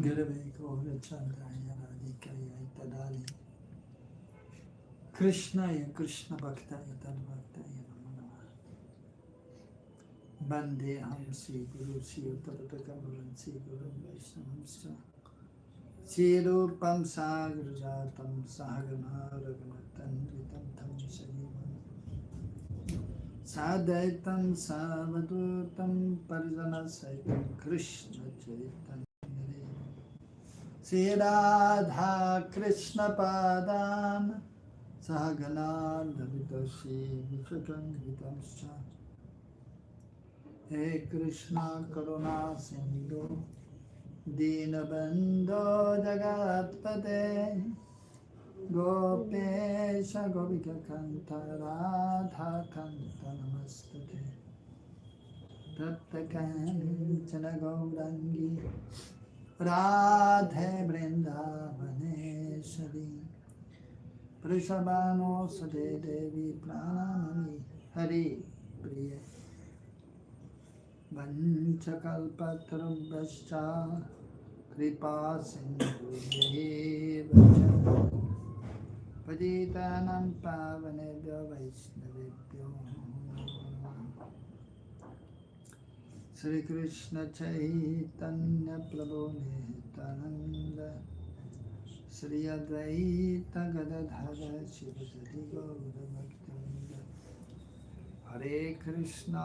Gurave Gaurachandaya Radhikaya Tadali Krishnaya Krishna Bhaktaya Tadbhaktaya Namah Bande Hamsi Guru Siya Tatatakamuransi Guru Vaishnavamscha Sirupam Sagrajatam Sahagana Raghunatan Vitam Tam Sajivam Sadaitam Savadutam Parijana Saitam Krishna Chaitanya Sri Radha Krishna Padan Sahagana Lavitashi Vishakam Vitamscha He Krishna Karuna Sindhu Dinabandho Jagatpate Gopesha Gopika Kanta Radha Kanta Namastate Taptakanchana Gaurangi Radhe Vrindavaneshwari Prishabhano Sade Devi Pranamami Hari Priya Vanchakalpatarubhascha Kripa Sindhu Paditanam Pavanebhyo Vaishnavebhyo Sri Krishna Chaitanya Prabhu Nityananda Sri Advaita Gadadhara Shivasati Gaura Bhaktivinoda Hare Krishna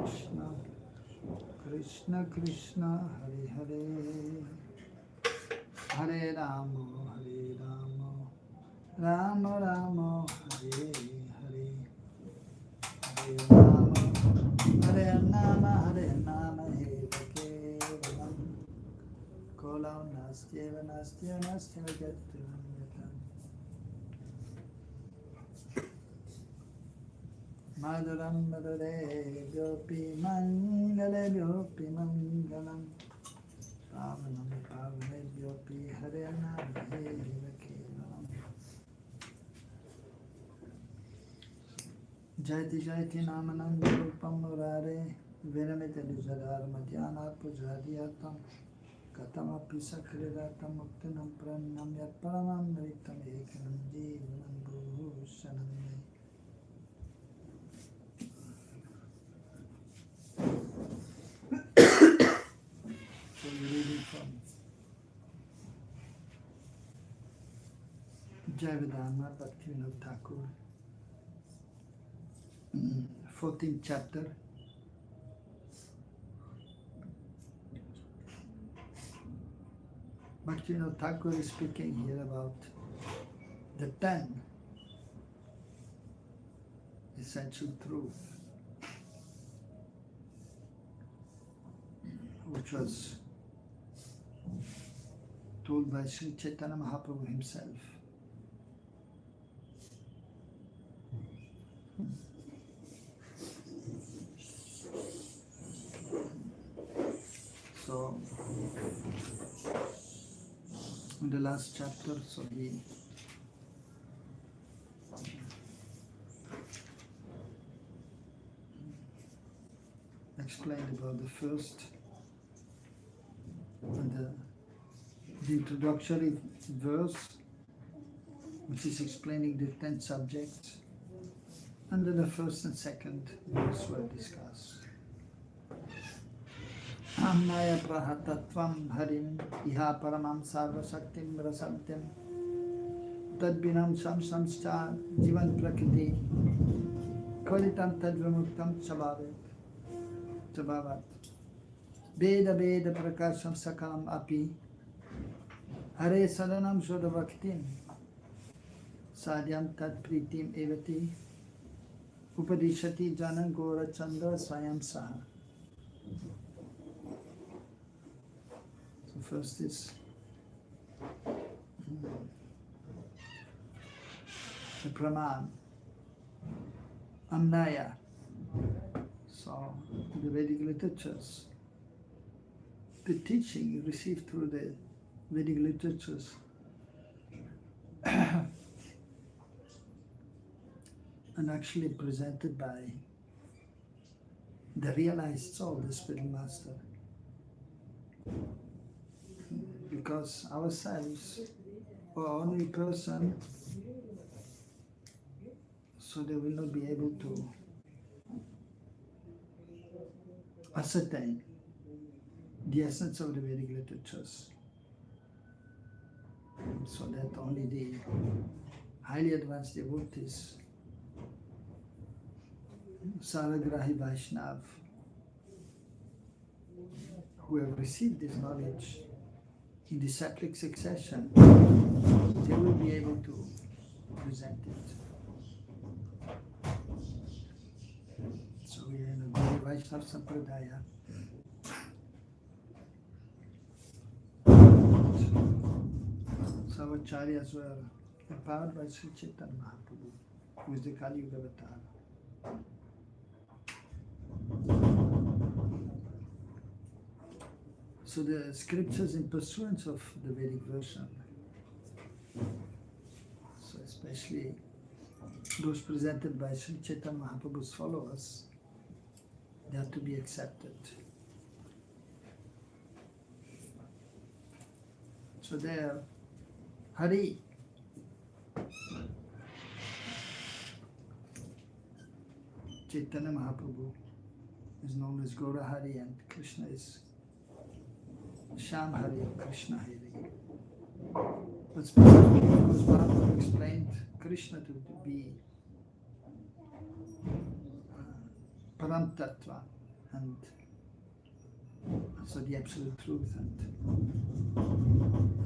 Krishna Krishna Krishna Hare Hare Hare Rama Rama Rama Hare Hare Hare Rama Hare Nama Hare Kevalam Kolam Nastyeva Nastyeva Nastyeva Gativam Yatam Madhuram Madhure Vyopi Mangale Vyopi Mangalam Pavanam Pavane Vyopi Hare Nama Hare Kevalam Jayati Jayati Namananda Rupam Murare Viramita Lizadar Madhyana Pujadiyatam Katamapi Sakriratam Muktinam Pranam Yat Paramam Nritam Ekanam Jivanam Bhushanam So we're reading from Jaiva Dharma Bhaktivinoda Thakur 14th chapter. Bhaktivinoda Thakur is speaking here about the 10 essential truths, which was told by Sri Chaitanya Mahaprabhu himself. So, in the last chapter, so he explained about the first and the introductory verse, which is explaining the 10 subjects, and then the first and second verse were discussed. Amnaya prahatatvam harim iha paramam sarva shaktim rasatyam tadbinam samsamscha jivan prakriti kvalitam tadvimuktam chabhavat veda veda prakasham sakalam api hare sadanam shodavaktim sadhyam tad pritim evati upadishati janam gora chandra swayam saha. So first is the Praman, Amnaya. So the Vedic literatures, the teaching received through the Vedic literatures and actually presented by the realized soul, the spiritual master. because ourselves are only person, so they will not be able to ascertain the essence of the Vedic literatures. So that only the highly advanced devotees, Saragrahi Vaishnav, who have received this knowledge in the cyclic succession, they will be able to present it. So we are in a Gauri Vaishnava Sampradaya. So our acharyas were empowered by Sri Chaitanya Mahaprabhu, who is the Kali Yuga avatar. So the scriptures in pursuance of the Vedic version, so especially those presented by Sri Chaitanya Mahaprabhu's followers, they are to be accepted. So there, Hari, Chaitanya Mahaprabhu is known as Gaura Hari and Krishna is Sham Hari or Krishna Hari. But specifically because Mahaprabhu explained Krishna to be Param Tattva, and so the absolute truth, and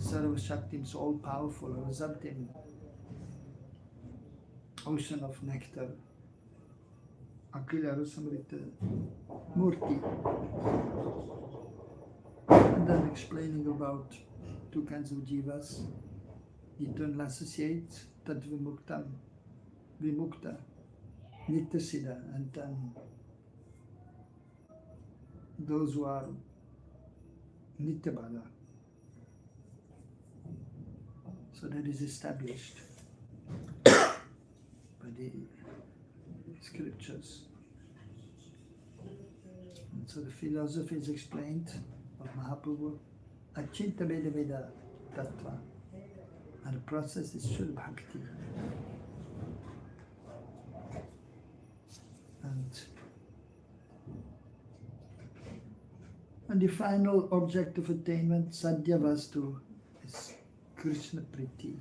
Sarva Shaktim, so all powerful, Rasabdim, ocean of nectar, Akila Rasamrita Murti. And then explaining about two kinds of jivas, eternal associates, Tad Vimuktam, Vimukta, Nityasiddha, and then those who are Nityabala. So that is established by the scriptures. And so the philosophy is explained of Mahaprabhu, Achinta Veda Veda Tattva, and the process is Shuddha Bhakti. And the final object of attainment, Sadhya Vastu, is Krishna Priti.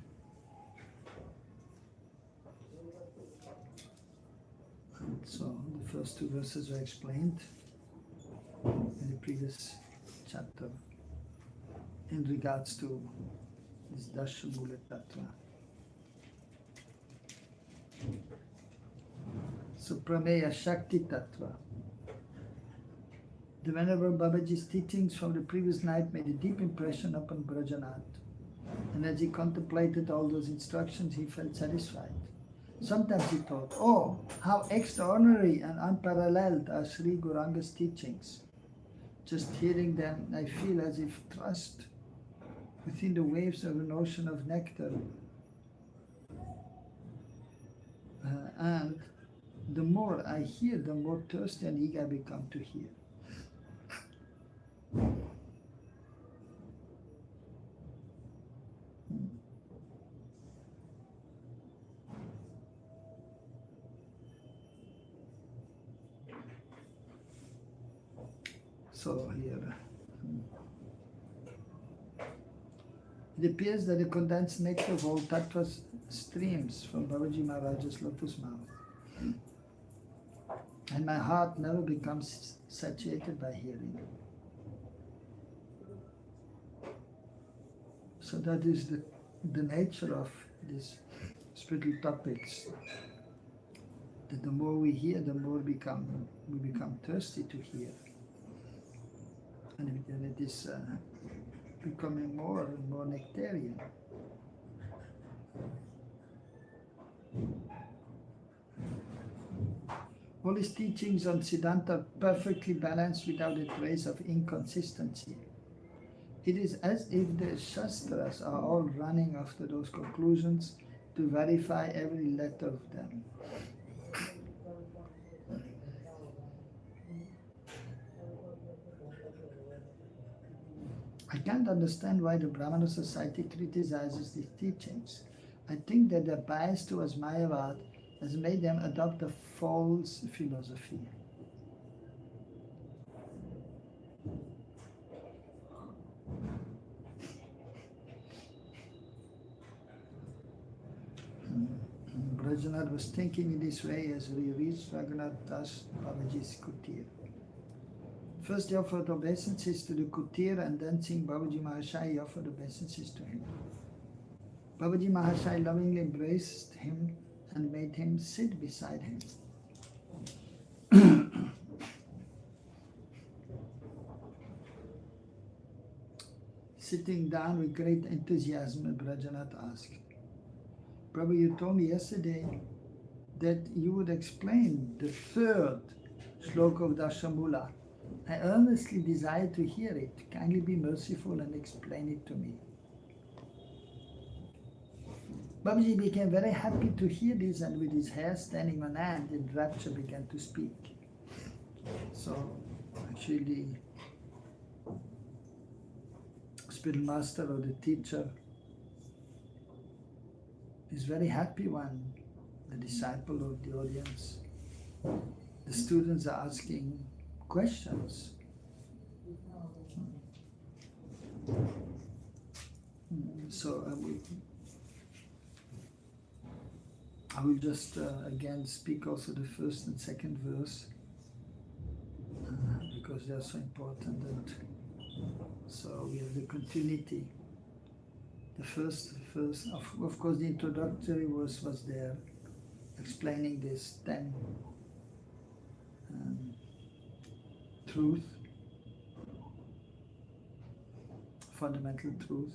And so the first two verses were explained in the previous chapter in regards to this Dashamula Tattva. So Prameya Shakti Tattva. The Venerable Babaji's teachings from the previous night made a deep impression upon Brajanath, and as he contemplated all those instructions, he felt satisfied. Sometimes he thought, oh, how extraordinary and unparalleled are Sri Gauranga's teachings. Just hearing them, I feel as if thrust within the waves of an ocean of nectar. And the more I hear, the more thirsty and eager I become to hear. So here, it appears that the condensed nectar of all tattvas streams from Babaji Maharaj's lotus mouth, and my heart never becomes satiated by hearing. So that is the nature of these spiritual topics. That the more we hear, the more we become thirsty to hear. And it is becoming more and more nectarian. All his teachings on Siddhanta are perfectly balanced without a trace of inconsistency. It is as if the Shastras are all running after those conclusions to verify every letter of them. I can't understand why the Brahmana society criticizes these teachings. I think that their bias towards Mayavad has made them adopt a false philosophy. Brajanath was thinking in this way as he reached Raghunath Das Babaji's kutir. First he offered obeisances to the kutir, and then seeing Babaji Mahashai, he offered obeisances to him. Babaji Mahashai lovingly embraced him and made him sit beside him. Sitting down with great enthusiasm, Brajanath asked, Prabhu, you told me yesterday that you would explain the third sloka of Dashamula. I earnestly desire to hear it. Kindly be merciful and explain it to me. Babaji became very happy to hear this, and with his hair standing on end, in rapture began to speak. So, actually, the spiritual master or the teacher is very happy when the disciple or the audience, the students are asking questions. So I will just again speak also the first and second verse because they are so important, and so we have the continuity. The first of course the introductory verse was there, explaining this 10 truth, fundamental truth.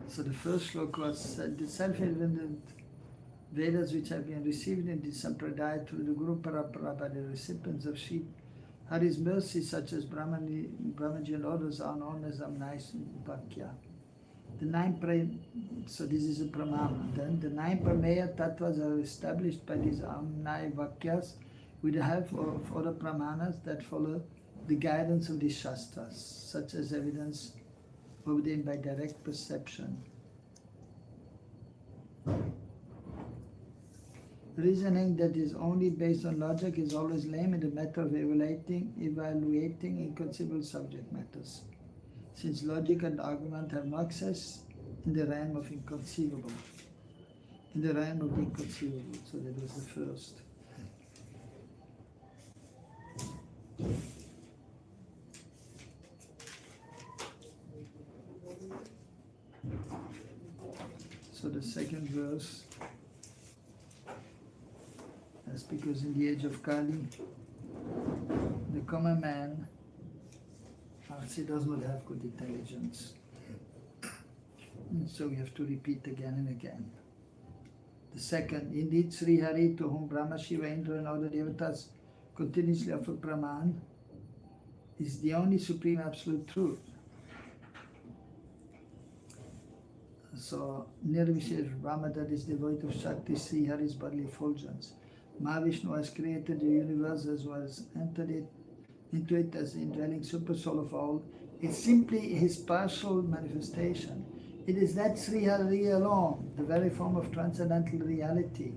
So the first sloka was the self-evident Vedas which have been received in this Sampradaya through the Guru Parampara by the recipients of Sri Hari's mercy, such as Brahmaji and others, are known as Amnai Vakya. The 9 so this is a pramana. Then the 9 prameya tattvas are established by these Amnai Vakyas with the help of other pramanas that follow the guidance of these Shastras, such as evidence obtained by direct perception. Reasoning that is only based on logic is always lame in the matter of evaluating inconceivable subject matters, since logic and argument have no access in the realm of inconceivable. In the realm of the inconceivable. So that was the first. So the second verse, that's because in the age of Kali, the common man he does not have good intelligence. And so we have to repeat again and again. The second, indeed Sri Hari, to whom Brahma, Shiva, Indra and other devatas continuously offer praman, is the only supreme absolute truth. So, Nirvishesh Brahma, that is devoid of Shakti, Sri Hari's bodily effulgence. Mahavishnu has created the universe as well as entered into it as the indwelling supersoul of all. It's simply his partial manifestation. It is that Sri Hari alone, the very form of transcendental reality,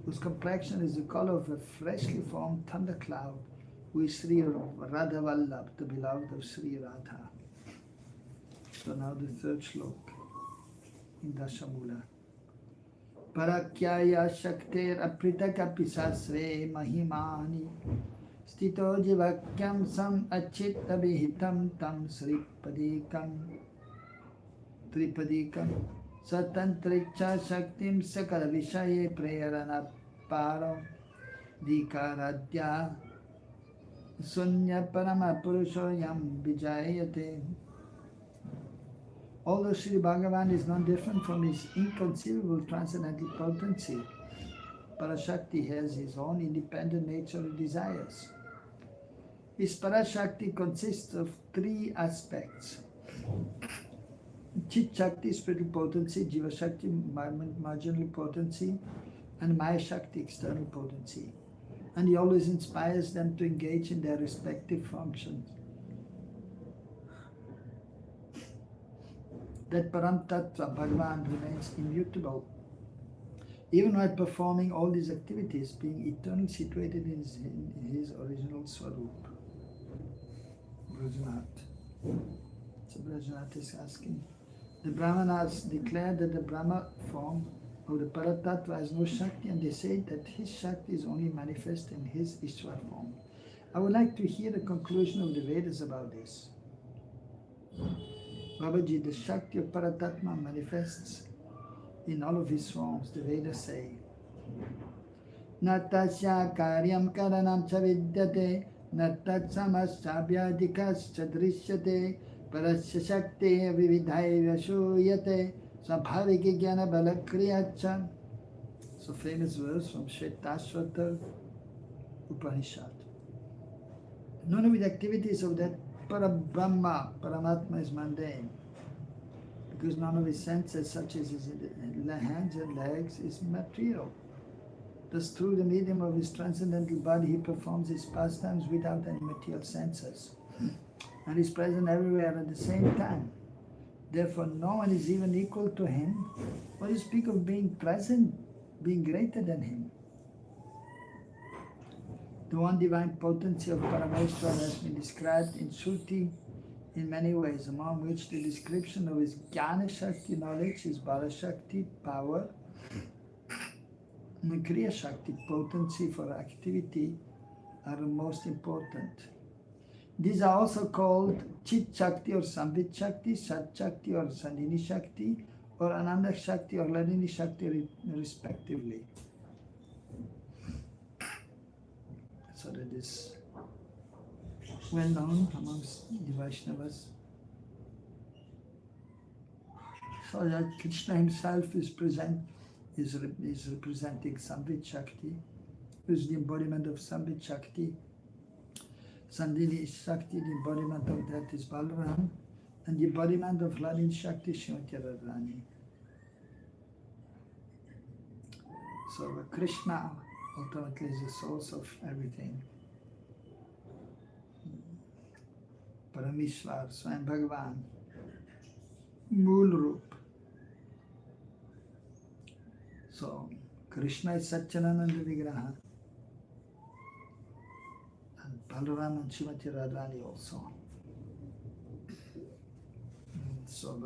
whose complexion is the color of a freshly formed thundercloud, who is Sri Radha Vallabh, the beloved of Sri Radha. So now the third slok in Dashamula. Parakyaya Shakter Apritakapi Sasre Mahimani Stito Jivakyam Sam Achit Abhihitam Tam Sripadikam Tripadikam Satantricha Shaktim Sakala Vishaye Prayarana Paro Dikaradya Sunya Parama Purushoyam Vijayate. Although Sri Bhagavan is not different from his inconceivable transcendental potency, Parashakti has his own independent nature and desires. His Parashakti consists of 3 aspects. Chit Shakti, spiritual potency, Jiva Shakti, marginal potency, and Maya Shakti, external potency. and he always inspires them to engage in their respective functions. That Param Tattva, Bhagavan, remains immutable, even while performing all these activities, being eternally situated in his original Swarup. Brajanath. So Brajanath is asking. The Brahmanas declare that the Brahma form of the Paratattva has no Shakti, and they say that his Shakti is only manifest in his Ishwar form. I would like to hear the conclusion of the Vedas about this. Babaji, the Shakti of Paratatma manifests in all of his forms. The Vedas say, Natasya karyam karanam cha vidyate, natat samasabhyadikas cha drishyate, parasya shakti vividhai vyashuyate, sabhaviki jnana balakriyacha. So famous verse from Shvetashvatar Upanishad. None of the activities of that Parabrahma, Paramatma, is mundane, because none of his senses, such as his hands and legs, is material. Thus, through the medium of his transcendental body, he performs his pastimes without any material senses, and is present everywhere at the same time. Therefore, no one is even equal to him. What do you speak of being present, being greater than him? The one divine potency of Parameshwar has been described in Shruti in many ways, among which the description of his Jnana Shakti knowledge, his Bala Shakti power, and Kriya Shakti potency for activity are the most important. These are also called Chit Shakti or Sambit Shakti, Sat Shakti or Sandhini Shakti, or Ananda Shakti or Ladini Shakti respectively. So that is well known amongst the Vaishnavas. So that Krishna himself is representing Sambit Shakti, who is the embodiment of Sambit Shakti. Sandhini Shakti, the embodiment of that is Balaram, and the embodiment of Ladini Shakti, Srimati Radharani. So Krishna ultimately is the source of everything. Parameshwar, Swayam Bhagavan, Mool Roop. So, Krishna is Satchidananda Vigraha, and Balaram and Srimati Radharani also. So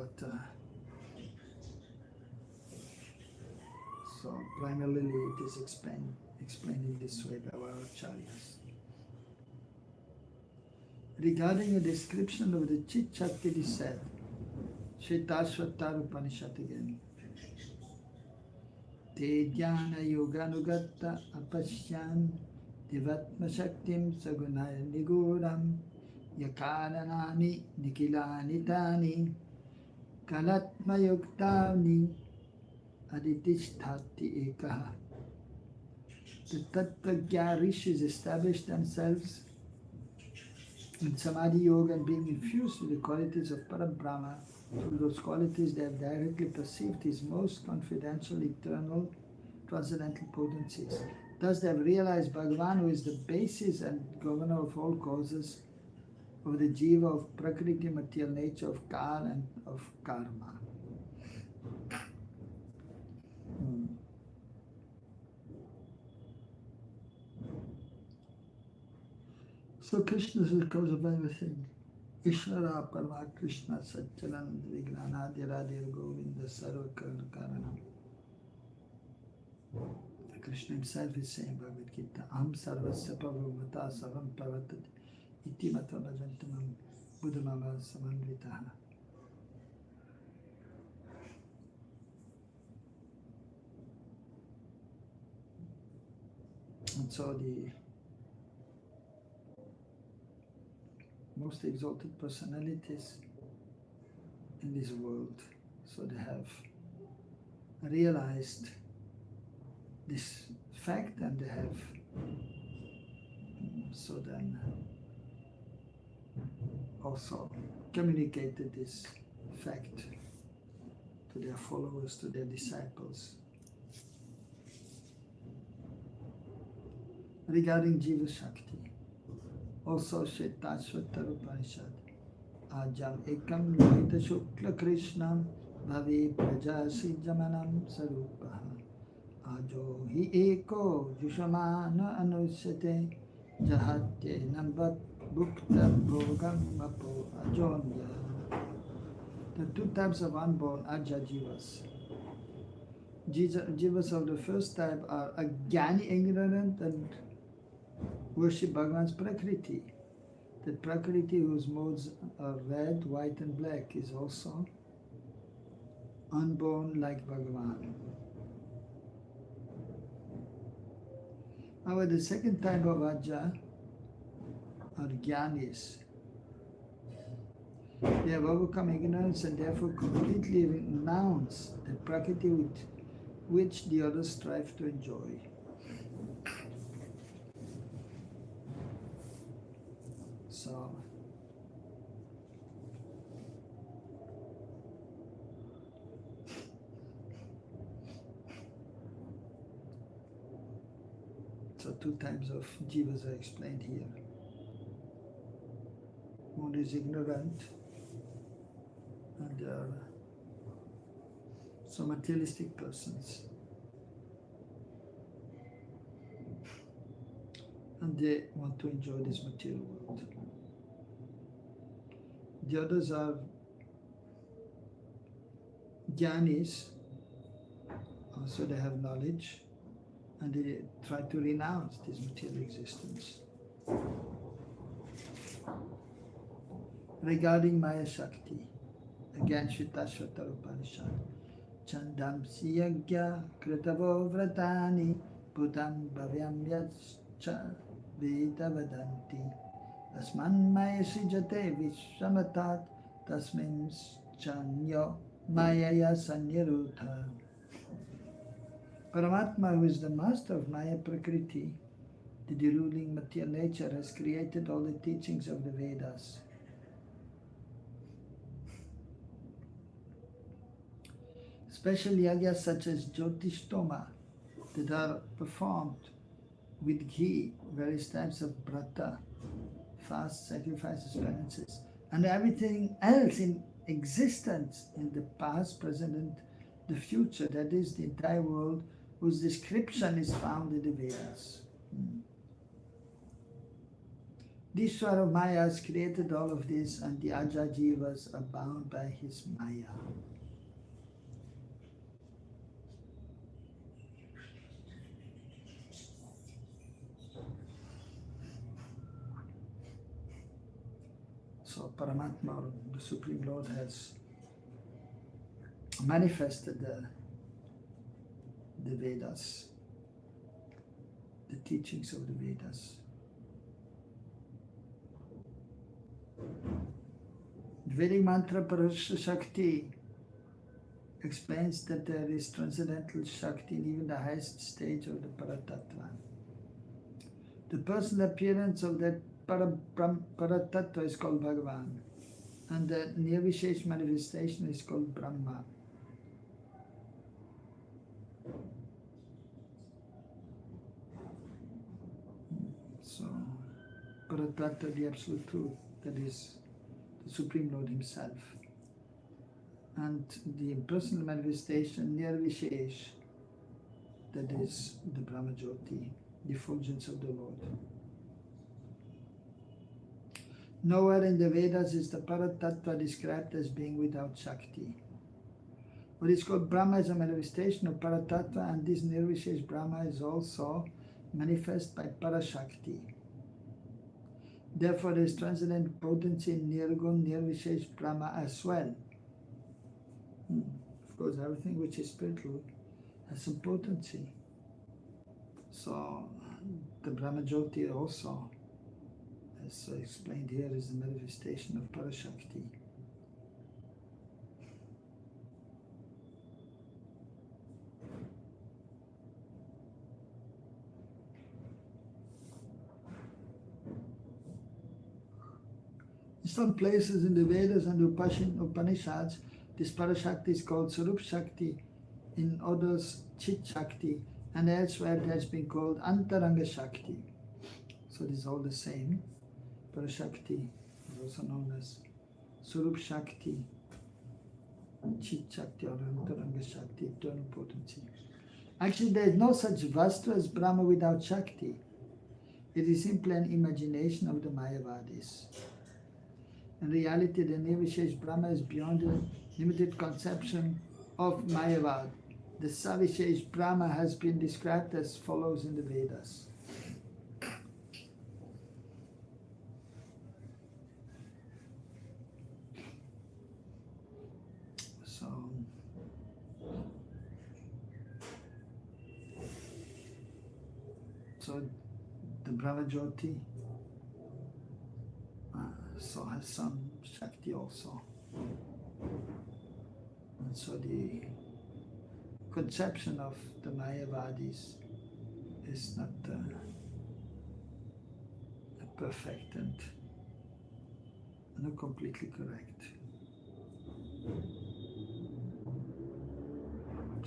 primarily it is explained in this way by our acharyas. Regarding a description of the Chit Shakti, it is said, Shvetashvatar Upanishad again, Te Dhyana Yoganugatta Apashyan Divatma Shaktim Sagunaya Niguram Yakaranani Nikilani Tani Kalatma Yuktani Aditishthati Ekaha. The Tattva rishis establish themselves in Samadhi Yoga and being infused with the qualities of Parabrahma. Through those qualities they have directly perceived his most confidential, eternal, transcendental potencies. Thus they have realized Bhagavan, who is the basis and governor of all causes, of the Jiva, of Prakriti, material nature, of Kal and of Karma. So Krishna is the cause of everything. Ishvara Parma Krishna Satchidananda Vignanadi Radhir Govinda Sarva Karanam. Krishna himself is saying Bhagavad Gita, Aham Sarvasya Pavamata Savam Pravatati Iti Matva Bhajantamam Buddhamava Samanvitaha. And so the most exalted personalities in this world, so they have realized this fact and they have so then also communicated this fact to their followers, to their disciples. regarding Jiva Shakti. Also Shetashvatar Upanishad. Ajam ekam lohita shukla krishnam bhave prajasi jamanam sarupaha. Ajo hi eko jushamana anusyate jahatye nambat bhukta bhogam mapo ajonya. The two types of unborn Aja Jivas. Jivas of the first type are Ajnani, ignorant, and worship Bhagavan's Prakriti. The Prakriti, whose modes are red, white and black, is also unborn like Bhagavan. However, the second type of Aja are Jnanis. They have overcome ignorance and therefore completely renounce the Prakriti with which the others strive to enjoy. So two types of jivas are explained here. One is ignorant, and there are some materialistic persons. And they want to enjoy this material world. The others are jnanis, also they have knowledge, and they try to renounce this material existence. Regarding Maya Shakti, again Shvetashvatar Upanishad, Chandam Siyagya Kritavo Vratani Bhutam Bhavyam Yascha Veda Vadanti Asman Maya Srijate Vishwamatat Tasmin Chanyo Mayaya Sanyarudha. Paramatma, who is the master of Maya Prakriti, the deruling material nature, has created all the teachings of the Vedas. Special yagyas such as Jyotishtoma that are performed with ghee, various types of brata, fast, sacrifices, penances, and everything else in existence in the past, present, and the future, that is the entire world, whose description is found in the Vedas. The Ishvara of Maya has created all of this, and the Aja Jivas are bound by his Maya. So Paramatma, the Supreme Lord, has manifested the Vedas, the teachings of the Vedas. The Vedic mantra Parasya Shakti explains that there is transcendental Shakti in even the highest stage of the Paratattva. The personal appearance of that Paratattva is called Bhagavan, and the Nirvishesh manifestation is called Brahma. So, Paratattva, the Absolute Truth, that is the Supreme Lord Himself. And the impersonal manifestation, Nirvishesh, that is the Brahma Jyoti, the effulgence of the Lord. Nowhere in the Vedas is the Paratattva described as being without Shakti. What is called Brahma is a manifestation of Paratattva, and this Nirvishesh Brahma is also manifest by Parashakti. Therefore, there is transcendent potency in Nirgun, Nirvishesh Brahma as well. Of course, everything which is spiritual has some potency. So, the Brahma Jyoti also, as explained here, is the manifestation of Parashakti. In some places in the Vedas and Upanishads, this Parashakti is called Sarup Shakti, in others Chit Shakti, and elsewhere it has been called Antaranga Shakti. So it is all the same. Parashakti is also known as Surup Shakti, Chit Shakti or Antaranga Shakti, eternal potency. Actually, there is no such Vastu as Brahma without Shakti. It is simply an imagination of the Mayavadis. In reality, the Nirvishesh Brahma is beyond the limited conception of Mayavad. The Savishesh Brahma has been described as follows in the Vedas. So the Brahma Jyoti so has some Shakti also. And so the conception of the Mayavadis is not perfect and not completely correct.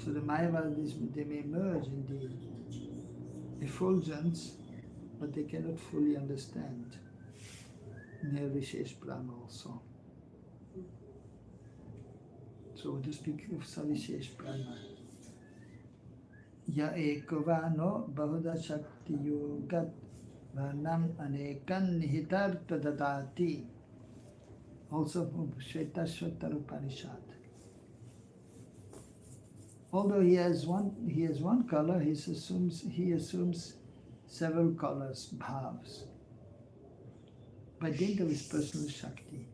So the Mayavadis, they may merge in the effulgence, but they cannot fully understand Nirvishesh Brahma also. So to speak of Savishesh Brahma, Ya ekovano bahuda shakti yogat varnam anekan nihitar tadadati. Also from Shvetashvatara Upanishad. Although he has one color, he assumes several colors, bhavs, by dint of his personal Shakti.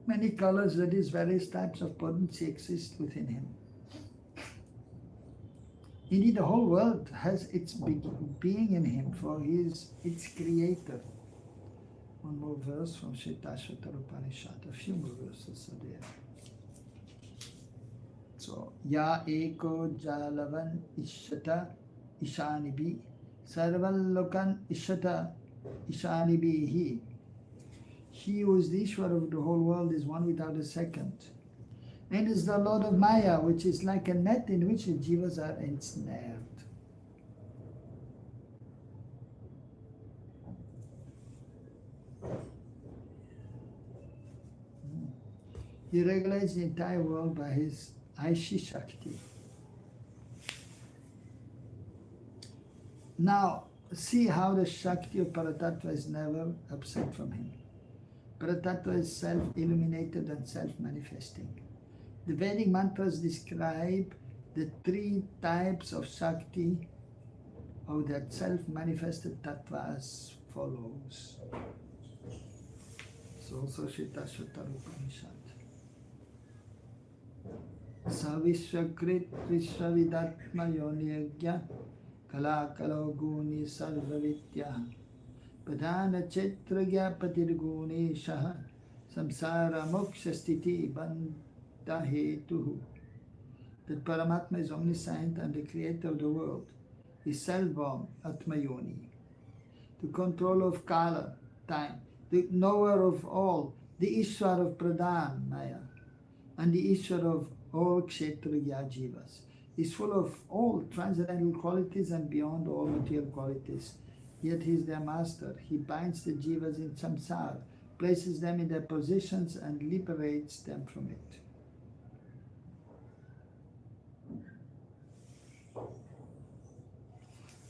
Many colors, that is, various types of potency exist within him. Indeed, the whole world has its being in him, for he is its creator. One more verse from Shvetashvatara Upanishad, a few more verses are there. So, Ya eko jalavan ishata ishanibi, sarvan lokan ishata ishanibihi. He who is the Ishwar of the whole world is one without a second, and is the Lord of Maya, which is like a net in which the jivas are ensnared. He regulates the entire world by his Aishi Shakti. Now, see how the Shakti of Paratattva is never absent from him. Paratattva is self-illuminated and self-manifesting. The Vedic mantras describe the three types of Shakti of that self-manifested tattva as follows. So also Shvetashvatara Upanishad. Savishvakrit Vishwavidatma Yoniyagya Kala Kalo Guni Sarvavitya Padana Chetragya Patirguni Shaha Samsara Moksha Sthiti Bandha Hetuhu. That Paramatma is omniscient and the creator of the world, is self-born, Atmayoni, the controller of Kala, time, the knower of all, the Ishwar of Pradhan, Maya, and the Ishwar of all Kshetriya Jivas, is full of all transcendental qualities and beyond all material qualities. Yet he is their master. He binds the Jivas in samsara, places them in their positions and liberates them from it.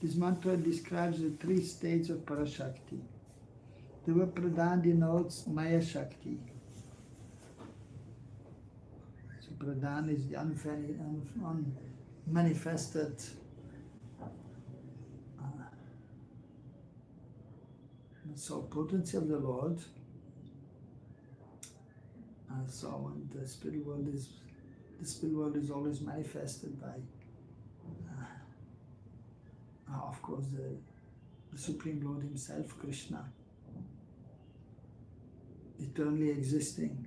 This mantra describes the three states of Parashakti. The word Pradhan denotes Maya Shakti. So Pradhan is the unmanifested so potency of the Lord. So when the spirit world is always manifested by of course the Supreme Lord himself, Krishna, eternally existing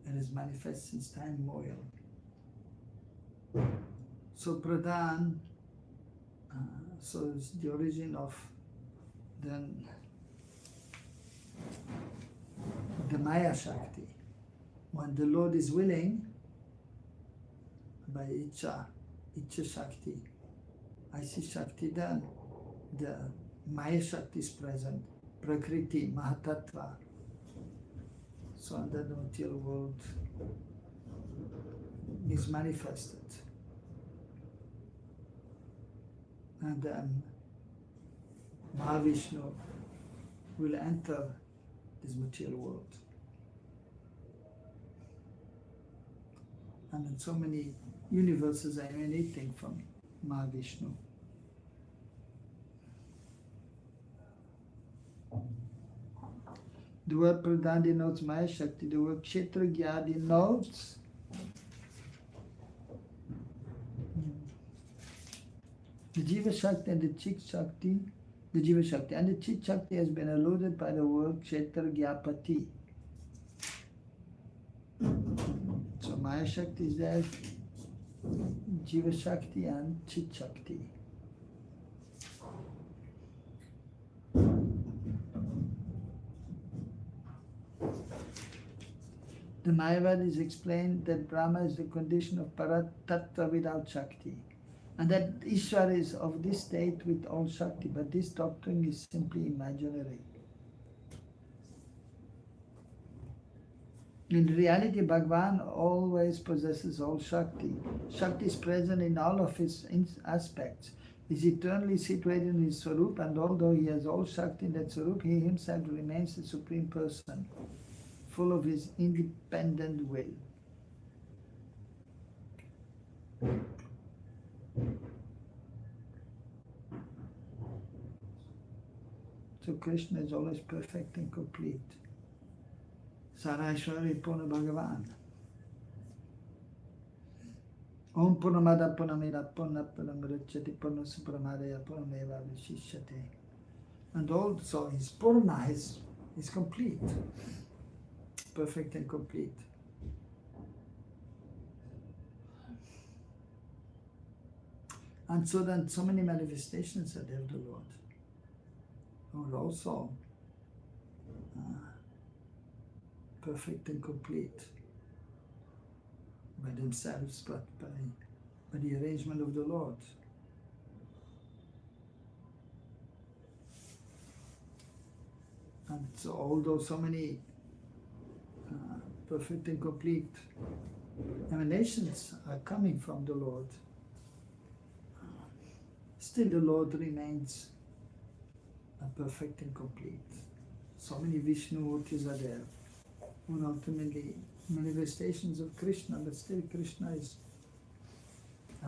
and is manifest since time immemorial. So Pradhan, so it's the origin of the Maya Shakti. When the Lord is willing, by Icha Shakti. I see Shakti then, the Maya Shakti is present, Prakriti, Mahatattva. So under the material world is manifested. And then Mahavishnu will enter this material world. And in so many universes are emanating from Mahavishnu. The word Pradhan denotes Maya Shakti, the word Kshetragya denotes the Jiva Shakti and the Chit Shakti, the Jiva Shakti and the Chit Shakti has been alluded by the word Kshetragyapati. So Maya Shakti is there, Jiva Shakti and Chit Shakti. The Mayavad is explained that Brahma is the condition of Parat Tattva without Shakti, and that Ishvara is of this state with all Shakti, but this doctrine is simply imaginary. In reality, Bhagavan always possesses all Shakti. Shakti is present in all of his aspects. He is eternally situated in his Swarup, and although he has all Shakti in that Swarup, he himself remains the Supreme Person, full of his independent will. So Krishna is always perfect and complete. Sarashwari Purna Bhagavan. Om Purnamada Purnamida Purna Purnamrachati Purna Supramadaya Purnameva Vishishyate. And also his Purna is complete. Perfect and complete. And so then so many manifestations are there of the Lord, who are also perfect and complete by themselves, but by the arrangement of the Lord. And so although so many perfect and complete emanations are coming from the Lord, still the Lord remains perfect and complete. So many Vishnu-murtis are there, and ultimately manifestations of Krishna, but still Krishna is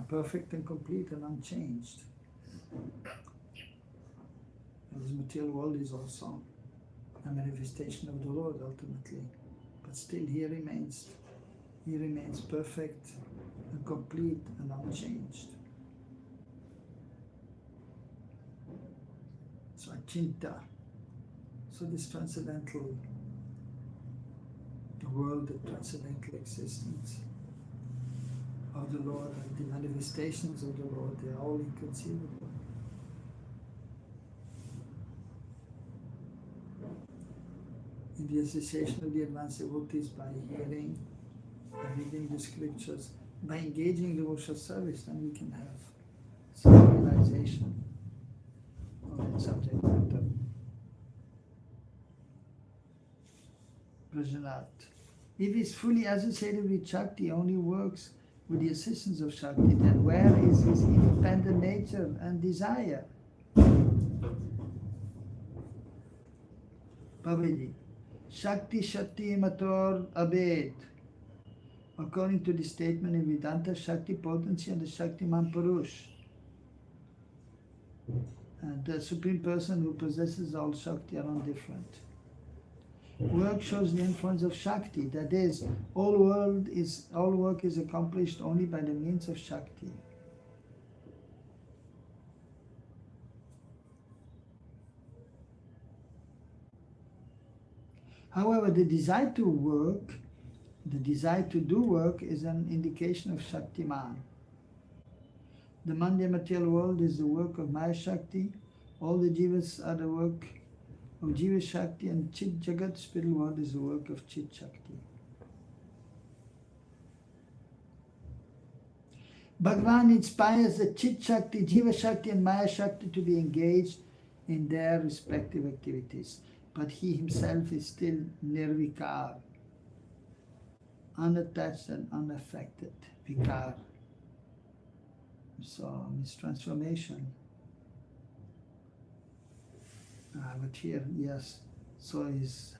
perfect and complete and unchanged. And this material world is also a manifestation of the Lord ultimately, but still he remains perfect and complete and unchanged. So Achinta, so this transcendental world, the transcendental existence of the Lord and the manifestations of the Lord, they are all inconceivable. In the association of the advanced devotees, by hearing, by reading the scriptures, by engaging the devotional service, then we can have some realization of that subject matter. Prajanat. If he is fully associated with Shakti, only works with the assistance of Shakti, then where is his independent nature and desire? Bhaviji. Shakti Shakti Mator Abed. According to the statement in Vedanta, Shakti potency and the Shaktiman Purush, and the Supreme Person who possesses all Shakti are indifferent. Work shows the influence of Shakti, that is, all work is accomplished only by the means of Shakti. However, the desire to do work is an indication of Shaktiman. The Mandya material world is the work of Maya Shakti, all the Jivas are the work of Jiva Shakti, and Chit Jagat, spiritual world, is the work of Chit Shakti. Bhagavan inspires the Chit Shakti, Jiva Shakti and Maya Shakti to be engaged in their respective activities. But he himself is still nirvikar, unattached and unaffected. Vikar. So, it's transformation. But here, yes, so he's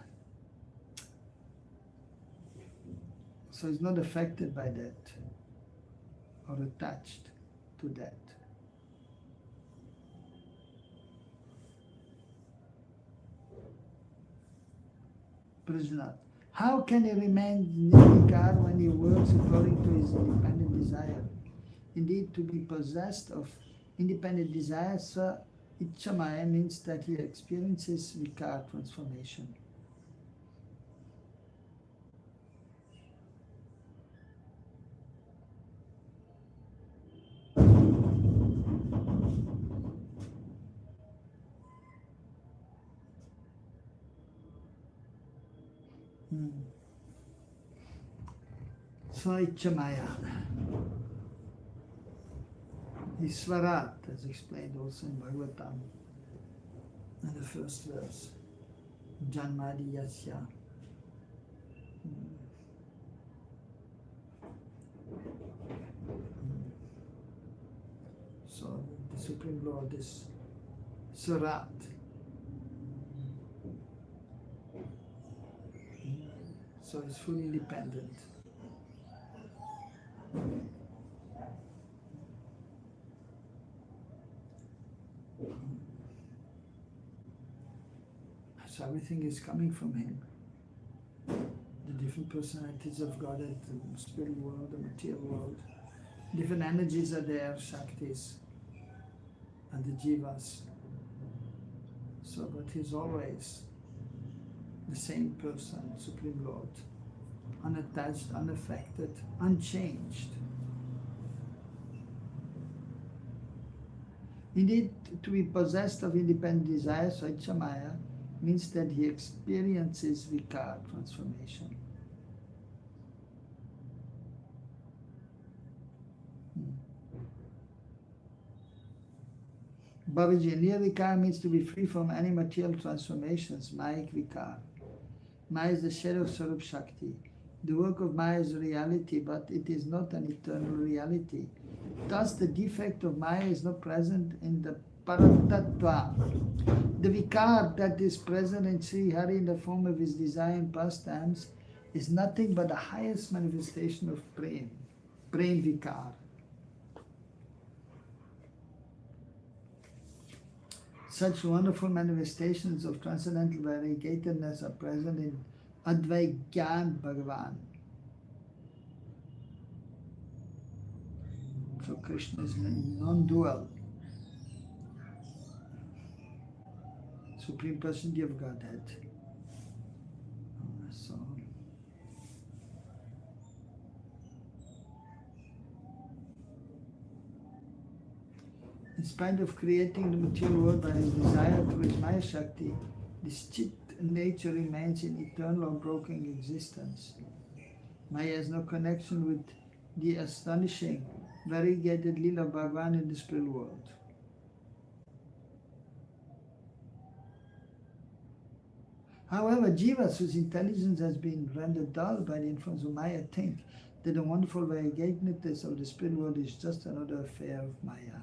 not affected by that or attached to that. Prajnath. How can he remain nirvikar when he works according to his independent desire? Indeed, to be possessed of independent desire, swa Ichamaya, means that he experiences vikar transformation. Swa Ichamaya. Iswarat, as explained also in Bhagavatam, in the first verse. Janmadi Yasya. So the Supreme Lord is Swarat. So he's fully independent. So everything is coming from him. The different personalities of God at the spirit world, the material world. Different energies are there, Shaktis and the Jivas. So, but he's always the same person, Supreme Lord. Unattached, unaffected, unchanged. Indeed, to be possessed of independent desire, Swachamaya, means that he experiences vikar transformation. Babaji, nirvikar means to be free from any material transformations, Mayic vikar. Maya is the shadow of Swarup Shakti. The work of Maya is reality, but it is not an eternal reality. Thus, the defect of Maya is not present in the Paratattva. The vikar that is present in Sri Hari in the form of his desire and pastimes is nothing but the highest manifestation of prem, prem vikar. Such wonderful manifestations of transcendental variegatedness are present in Advait Gyan Bhagavan. So Krishna is non-dual, Supreme Personality of Godhead. So, in spite of creating the material world by his desire through his Maya Shakti, this Chit nature remains in eternal unbroken existence. Maya has no connection with the astonishing, variegated Leela of Bhagavan in the spiritual world. However, Jivas whose intelligence has been rendered dull by the influence of Maya think that the wonderful variegatedness of the spiritual world is just another affair of Maya.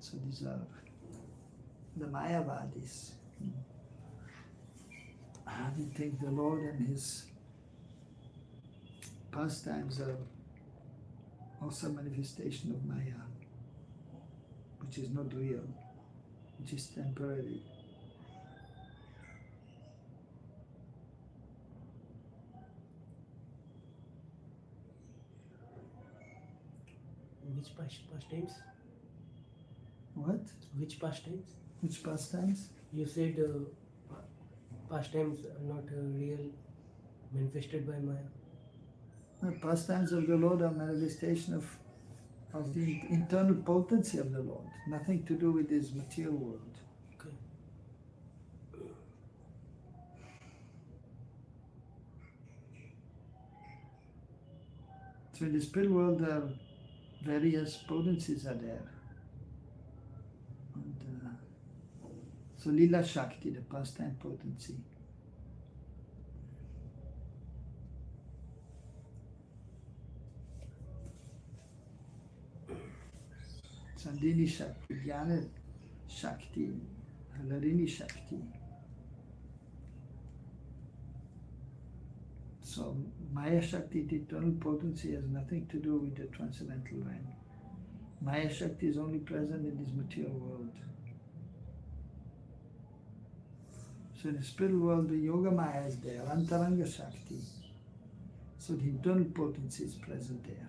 So these are the Mayavadis. They think the Lord and his pastimes are also a manifestation of Maya, which is not real, which is temporary. Which pastimes? What? Which pastimes? Which pastimes? You said pastimes are not real, manifested by Maya. The pastimes of the Lord are manifestation of the internal potency of the Lord, nothing to do with this material world. Okay. So in the spirit world, there are various potencies are there. And, so Lila Shakti, the pastime potency. Sandini Shakti, Jnana Shakti, Halarini Shakti. So Maya Shakti, the eternal potency, has nothing to do with the transcendental realm. Maya Shakti is only present in this material world. So in the spiritual world, the Yoga Maya is there, Antaranga Shakti. So the internal potency is present there,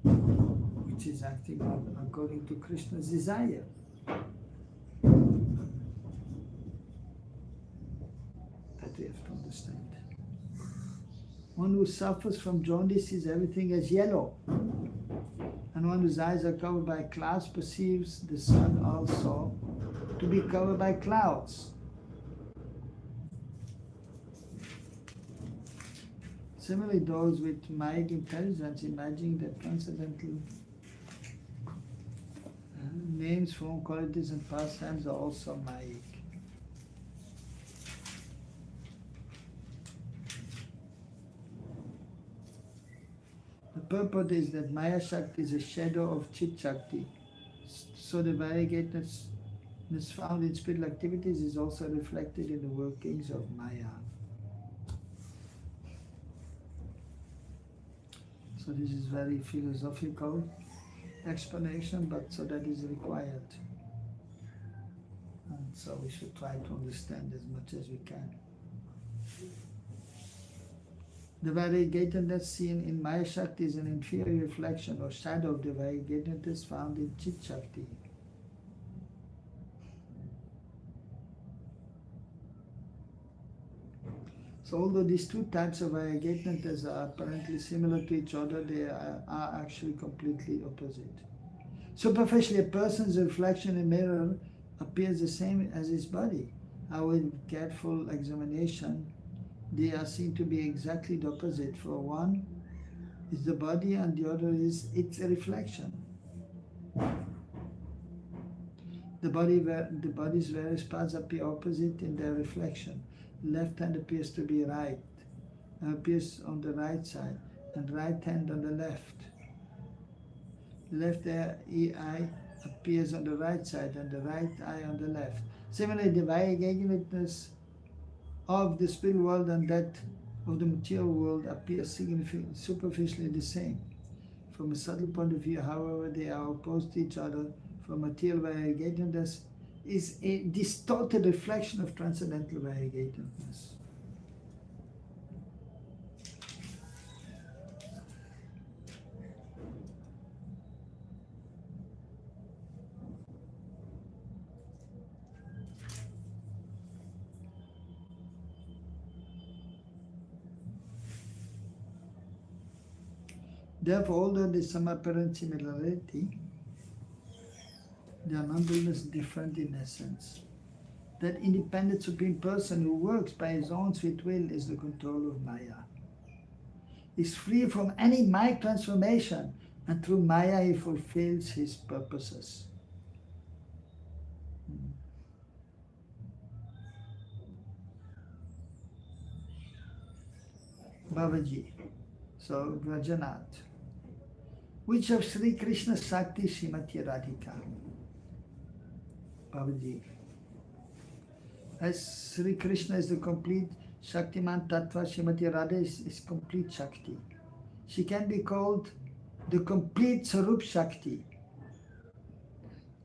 which is acting according to Krishna's desire. That we have to understand. One who suffers from jaundice sees everything as yellow. And one whose eyes are covered by clouds perceives the sun also to be covered by clouds. Similarly, those with Mayic intelligence imagining that transcendental names, form, qualities and pastimes are also Mayic. The purport is that Maya Shakti is a shadow of Chit Shakti. So the variegatedness found in spiritual activities is also reflected in the workings of Maya. So this is very philosophical explanation, but so that is required. And so we should try to understand as much as we can. The variegatedness seen in Maya Shakti is an inferior reflection or shadow of the variegatedness found in Chit Shakti. So although these two types of variegatedness are apparently similar to each other, they are actually completely opposite. Superficially, a person's reflection in a mirror appears the same as his body. However, with careful examination, they are seen to be exactly the opposite. For one is the body and the other is its reflection. The body's various parts appear opposite in their reflection. Left hand appears to be right, appears on the right side, and right hand on the left. Left eye appears on the right side and the right eye on the left. Similarly, the variegatedness of the spiritual world and that of the material world appear superficially the same. From a subtle point of view, however, they are opposed to each other. For material variegatedness is a distorted reflection of transcendental variegatedness. Therefore, although there is some apparent similarity, they are nonetheless different in essence. That independent supreme person who works by his own sweet will is the control of Maya. He is free from any Maya transformation, and through Maya he fulfills his purposes. Babaji, so Rajanath. Which of Sri Krishna's Shakti Srimati Radhika? Babaji. As Sri Krishna is the complete Shaktiman Tattva, Srimati Radha is complete Shakti. She can be called the complete Sarup Shakti,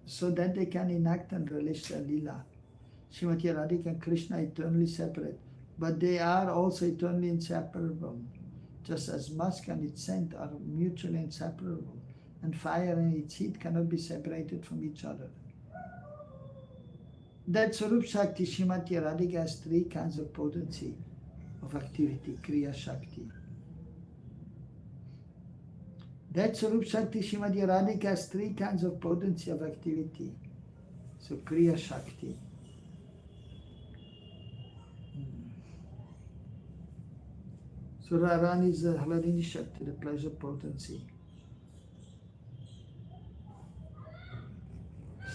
so that they can enact and relish their Leela. Srimati Radhika and Krishna are eternally separate, but they are also eternally inseparable. Just as musk and its scent are mutually inseparable, and fire and its heat cannot be separated from each other. That Sarup Shakti, Srimati Radhika, has three kinds of potency of activity, Kriya Shakti. That Sarup Shakti, Srimati Radhika, has three kinds of potency of activity. So Kriya Shakti. So Radharani is the Hladini Shakti, the pleasure potency.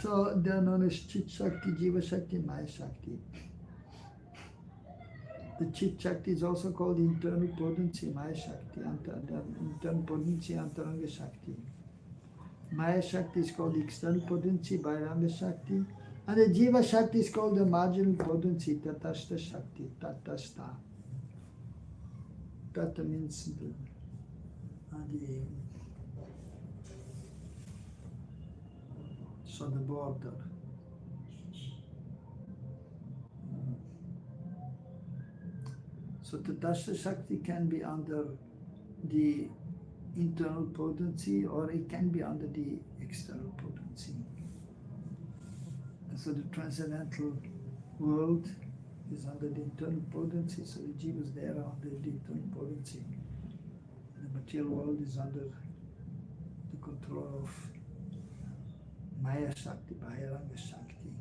So they are known as Chit Shakti, Jiva Shakti, Maya Shakti. The Chit Shakti is also called the internal potency, Maya Shakti, the internal potency, Antaranga Shakti. Maya Shakti is called the external potency, Bairanga Shakti. And the Jiva Shakti is called the marginal potency, Tatastha Shakti, Tatastha. Tata means the so the border. So Tatastha Shakti can be under the internal potency or it can be under the external potency. And so the transcendental world is under the internal potency, so the jivas there are under the internal potency. The material world is under the control of Maya Shakti, Bahiranga Shakti.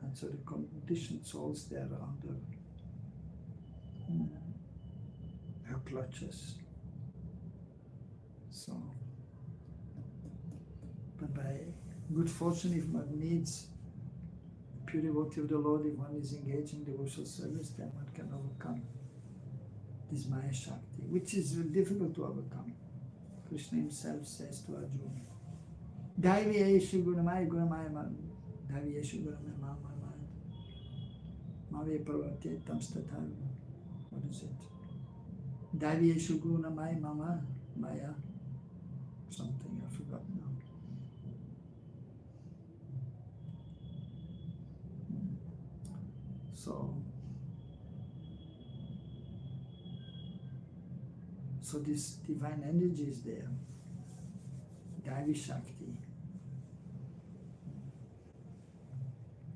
And so the conditioned souls there are under her clutches. So, but by good fortune, if one meets a pure devotee of the Lord, if one is engaged in devotional service, then one can overcome this Maya Shakti, which is difficult to overcome. Krishna himself says to Arjuna, Daiviyeshu Gunamaya Gunamaya Daiviyeshu Gunamaya Mama Mave Parvate Tamstatha. What is it? Daiviyeshu Gunamaya Mama Maya something, I forgot now. So this divine energy is there, Daivi Shakti.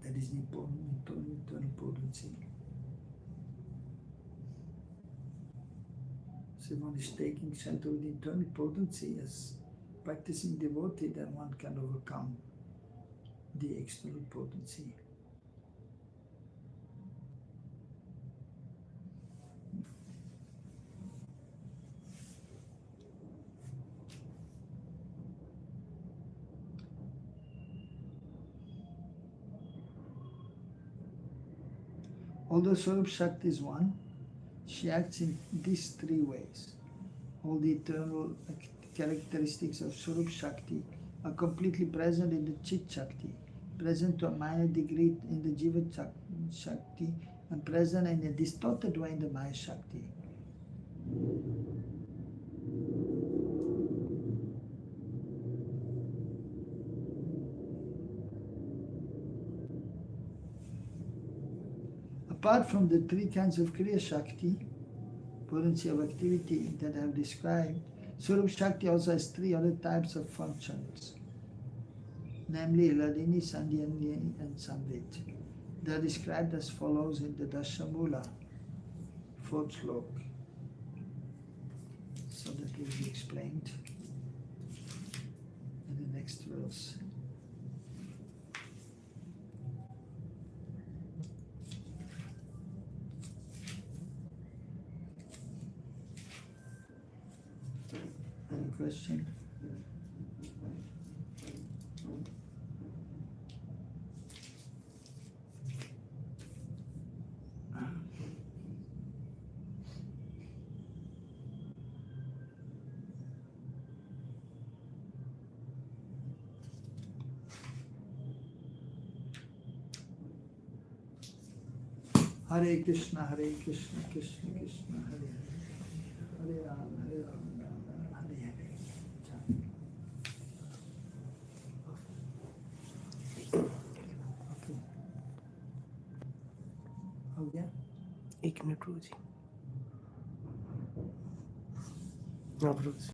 That is the internal potency. So one is taking shelter with the internal potency as practicing devotee, then one can overcome the external potency. Although Swarup Shakti is one, she acts in these three ways. All the eternal characteristics of Swarup Shakti are completely present in the Chit Shakti, present to a minor degree in the Jiva Shakti, and present in a distorted way in the Maya Shakti. Apart from the three kinds of Kriya Shakti, potency of activity that I have described, Swarup Shakti also has three other types of functions, namely Hladini, Sandhyani, and Samvit. They are described as follows in the Dashamula, 4th slok. So that will be explained in the next verse. Any question? Hare Krishna, Krishna Krishna, Hare Hare, Hare Ram, Hare Ram, Hare Hare. Okay. हो गया? 1 minute रुको जी। आप रुक